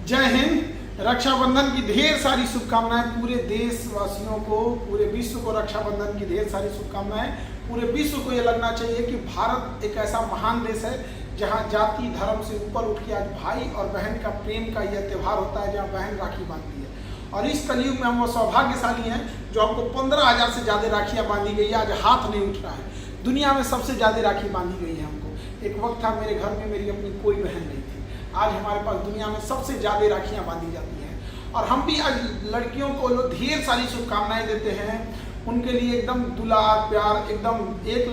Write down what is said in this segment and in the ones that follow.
जय हिंद। रक्षाबंधन की ढेर सारी शुभकामनाएं पूरे देशवासियों को, पूरे विश्व को रक्षाबंधन की ढेर सारी शुभकामनाएं। पूरे विश्व को ये लगना चाहिए कि भारत एक ऐसा महान देश है जहां जाति धर्म से ऊपर उठ के आज भाई और बहन का प्रेम का यह त्यौहार होता है, जहां बहन राखी बांधती है। और इस कलयुग में हम वो सौभाग्यशाली हैं जो हमको 15,000 से ज़्यादा राखियाँ बांधी गई है। आज हाथ नहीं उठ रहा है, दुनिया में सबसे ज़्यादा राखी बांधी गई है हमको। एक वक्त था मेरे घर में मेरी अपनी कोई बहन नहीं थी, आज हमारे पास दुनिया में सबसे ज़्यादा राखियाँ बांधी जाती हैं। और हम भी आज लड़कियों को ढेर सारी शुभकामनाएं देते हैं, उनके लिए एकदम दुलार प्यार एकदम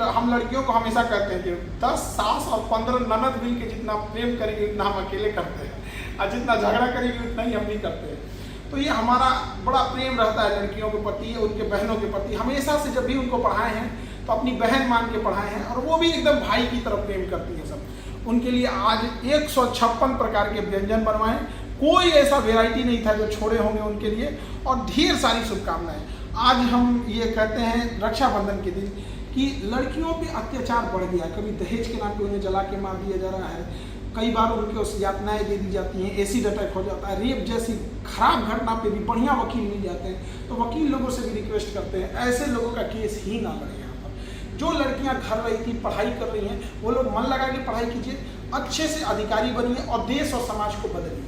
हम लड़कियों को हमेशा कहते हैं कि 10 सास और 15 ननद मिल के जितना प्रेम करेंगे उतना हम अकेले करते हैं, और जितना झगड़ा करेंगे उतना ही हम नहीं करते हैं। तो ये हमारा बड़ा प्रेम रहता है लड़कियों के प्रति, उनके बहनों के प्रति। हमेशा से जब भी उनको पढ़ाए हैं तो अपनी बहन मान के पढ़ाए हैं, और वो भी एकदम भाई की तरफ प्रेम करती है सब। उनके लिए आज 156 प्रकार के व्यंजन बनवाएं, कोई ऐसा वेराइटी नहीं था जो छोड़े होंगे उनके लिए, और ढेर सारी शुभकामनाएं। आज हम ये कहते हैं रक्षाबंधन के दिन कि लड़कियों पे अत्याचार बढ़ गया। कभी दहेज के नाम पे उन्हें जला के मार दिया जा रहा है, कई बार उनके उस यातनाएं दे दी जाती हैं, एसिड अटैक हो जाता है, रेप जैसी खराब घटना पे भी बढ़िया वकील मिल जाते हैं। तो वकील लोगों से भी रिक्वेस्ट करते हैं ऐसे लोगों का केस ही ना लड़े। यहाँ पर जो लड़कियाँ घर रही थी, पढ़ाई कर रही हैं, वो लोग मन लगा के पढ़ाई कीजिए, अच्छे से अधिकारी बनिए और देश और समाज को बदलिए।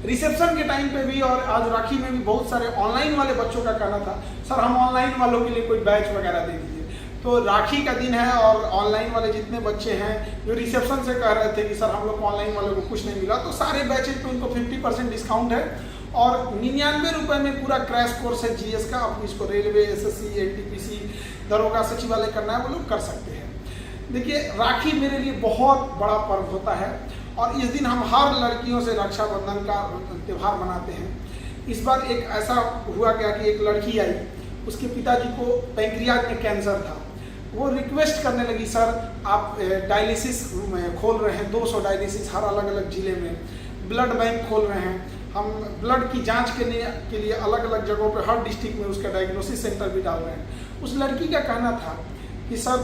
रिसेप्शन के टाइम पे भी और आज राखी में भी बहुत सारे ऑनलाइन वाले बच्चों का कहना था सर हम ऑनलाइन वालों के लिए कोई बैच वगैरह दे दीजिए। तो राखी का दिन है और ऑनलाइन वाले जितने बच्चे हैं जो रिसेप्शन से कह रहे थे कि सर हम लोग को ऑनलाइन वालों को कुछ नहीं मिला, तो सारे बैचेज पे उनको 50% डिस्काउंट है और 99 रुपये में पूरा क्रैश कोर्स है जीएस का। आप इसको रेलवे, एसएससी, एनटीपीसी, दरोगा, सचिवालय करना है वो लोग कर सकते हैं। देखिए राखी मेरे लिए बहुत बड़ा पर्व होता है और इस दिन हम हर लड़कियों से रक्षाबंधन का त्यौहार मनाते हैं। इस बार एक ऐसा हुआ क्या कि एक लड़की आई, उसके पिताजी को पैंक्रियाज में कैंसर था। वो रिक्वेस्ट करने लगी सर आप डायलिसिस खोल रहे हैं, 200 डायलिसिस हर अलग अलग ज़िले में, ब्लड बैंक खोल रहे हैं, हम ब्लड की जांच के लिए अलग अलग जगहों पर हर डिस्ट्रिक्ट में उसका डायग्नोसिस सेंटर भी डाल रहे हैं। उस लड़की का कहना था कि सर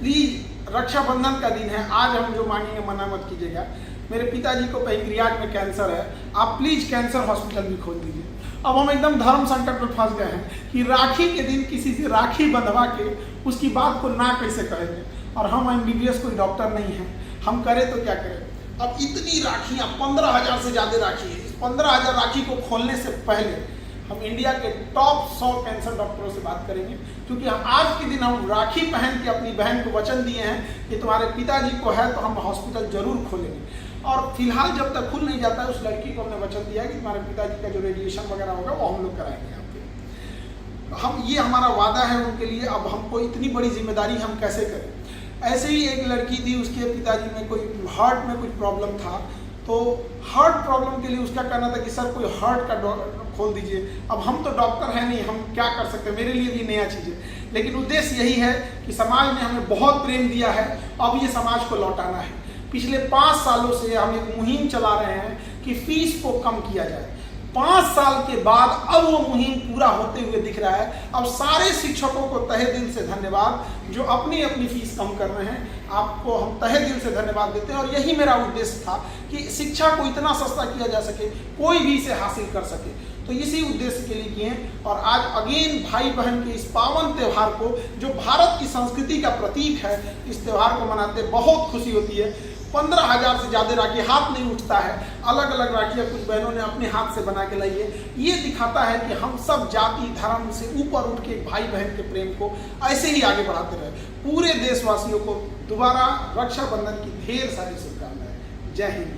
प्लीज़ रक्षाबंधन का दिन है, आज हम जो मांगेंगे मना मत कीजिएगा, मेरे पिताजी को पैंक्रियाज में कैंसर है, आप प्लीज़ कैंसर हॉस्पिटल भी खोल दीजिए। अब हम एकदम धर्म संकट में फंस गए हैं कि राखी के दिन किसी से राखी बंधवा के उसकी बात को ना कैसे कहेंगे। और हम MBBS कोई डॉक्टर नहीं हैं, हम करें तो क्या करें। अब इतनी राखियाँ 15,000 से ज़्यादा राखी है। इस 15,000 राखी को खोलने से पहले हम इंडिया के टॉप 100 कैंसर डॉक्टरों से बात करेंगे, क्योंकि हम आज के दिन हम राखी पहन के अपनी बहन को वचन दिए हैं कि तुम्हारे पिताजी को है तो हम हॉस्पिटल जरूर खोलेंगे। और फिलहाल जब तक खुल नहीं जाता है उस लड़की को हमने वचन दिया है कि तुम्हारे पिताजी का जो रेडिएशन वगैरह होगा वो हम लोग कराएंगे यहाँ पे। हम ये हमारा वादा है उनके लिए। अब हमको इतनी बड़ी जिम्मेदारी हम कैसे करें। ऐसे ही एक लड़की थी, उसके पिताजी में कोई हार्ट में कुछ प्रॉब्लम था, तो हार्ट प्रॉब्लम के लिए उसका कहना था कि सर कोई हार्ट का खोल दीजिए। अब हम तो डॉक्टर हैं नहीं, हम क्या कर सकते हैं, मेरे लिए भी नया चीज़ है। लेकिन उद्देश्य यही है कि समाज ने हमें बहुत प्रेम दिया है, अब ये समाज को लौटाना है। पिछले 5 सालों से हम एक मुहिम चला रहे हैं कि फीस को कम किया जाए। 5 साल के बाद अब वो मुहिम पूरा होते हुए दिख रहा है। अब सारे शिक्षकों को तहे दिल से धन्यवाद जो अपनी अपनी फीस कम कर रहे हैं, आपको हम तहे दिल से धन्यवाद देते हैं। और यही मेरा उद्देश्य था कि शिक्षा को इतना सस्ता किया जा सके, कोई भी इसे हासिल कर सके, तो इसी उद्देश्य के लिए किए। और आज अगेन भाई बहन के इस पावन त्यौहार को, जो भारत की संस्कृति का प्रतीक है, इस त्यौहार को मनाते बहुत खुशी होती है। 15,000 से ज़्यादा राखी, हाथ नहीं उठता है, अलग अलग राखियाँ कुछ बहनों ने अपने हाथ से बना के लाई है। ये दिखाता है कि हम सब जाति धर्म से ऊपर उठ के भाई बहन के प्रेम को ऐसे ही आगे बढ़ाते रहे। पूरे देशवासियों को दोबारा रक्षाबंधन की ढेर सारी शुभकामनाएं। जय हिंद।